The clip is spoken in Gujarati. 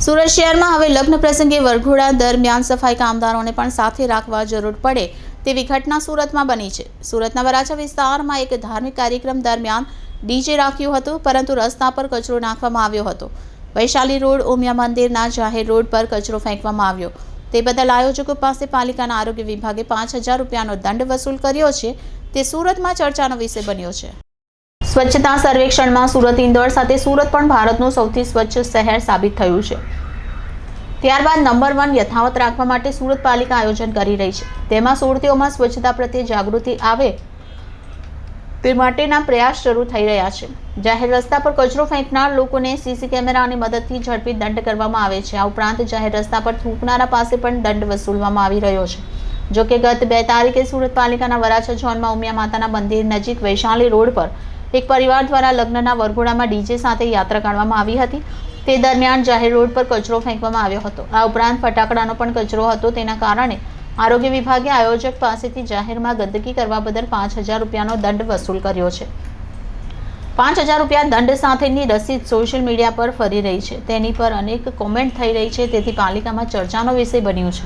સુરત શહેરમાં હવે લગ્ન પ્રસંગે વરઘોડા દરમિયાન સફાઈ કામદારોને પણ સાથે રાખવા જરૂર પડે તેવી ઘટના સુરતમાં બની છે। સુરતના વરાછા વિસ્તારમાં એક ધાર્મિક કાર્યક્રમ દરમિયાન ડીજે રાખ્યું હતું, પરંતુ રસ્તા પર કચરો નાખવામાં આવ્યો હતો। વૈશાલી રોડ ઉમિયા મંદિરના જાહેર રોડ પર કચરો ફેંકવામાં આવ્યો, તે બદલ આયોજકો પાસે પાલિકાના આરોગ્ય વિભાગે 5000 રૂપિયાનો દંડ વસૂલ કર્યો છે। તે સુરતમાં ચર્ચાનો વિષય બન્યો છે। સ્વચ્છતા સર્વેક્ષણમાં સુરત ઇન્દોર સાથે સુરત પણ ભારતનું સૌથી સ્વચ્છ શહેર સાબિત થયું છે। ત્યારબાદ નંબર 1 યથાવત રાખવા માટે સુરત પાલિકા આયોજન કરી રહી છે। તેમાં સુરતીઓમાં સ્વચ્છતા પ્રત્યે જાગૃતિ આવે તે માટેના પ્રયાસ શરૂ થઈ રહ્યા છે। જાહેર રસ્તા પર કચરો ફેંકનાર લોકોને સીસી કેમેરાની મદદથી ઝડપી દંડ કરવામાં આવે છે। આ ઉપરાંત જાહેર રસ્તા પર થૂંકનારા પાસે પણ દંડ વસૂલવામાં આવી રહ્યો છે। જોકે ગત 2 તારીખે સુરત પાલિકાના વરાછા ઝોનમાં ઉમિયા માતાના મંદિર નજીક વૈશાલી રોડ પર એક પરિવાર દ્વારા લગ્નના વરઘોડામાં ડીજે સાથે યાત્રા કાઢવામાં આવી હતી। તે દરમિયાન જાહેર રોડ પર કચરો ફેંકવામાં આવ્યો હતો। આ ઉપરાંત ફટાકડાનો પણ કચરો હતો। તેના કારણે આરોગ્ય વિભાગે આયોજક પાસેથી જાહેરમાં ગંદકી કરવા બદલ 5000 રૂપિયાનો દંડ વસૂલ કર્યો છે। 5000 રૂપિયા દંડ સાથેની રસીદ સોશિયલ મીડિયા પર ફરી રહી છે। તેની પર અનેક કોમેન્ટ થઈ રહી છે, તેથી પાલિકામાં ચર્ચાનો વિષય બન્યું છે।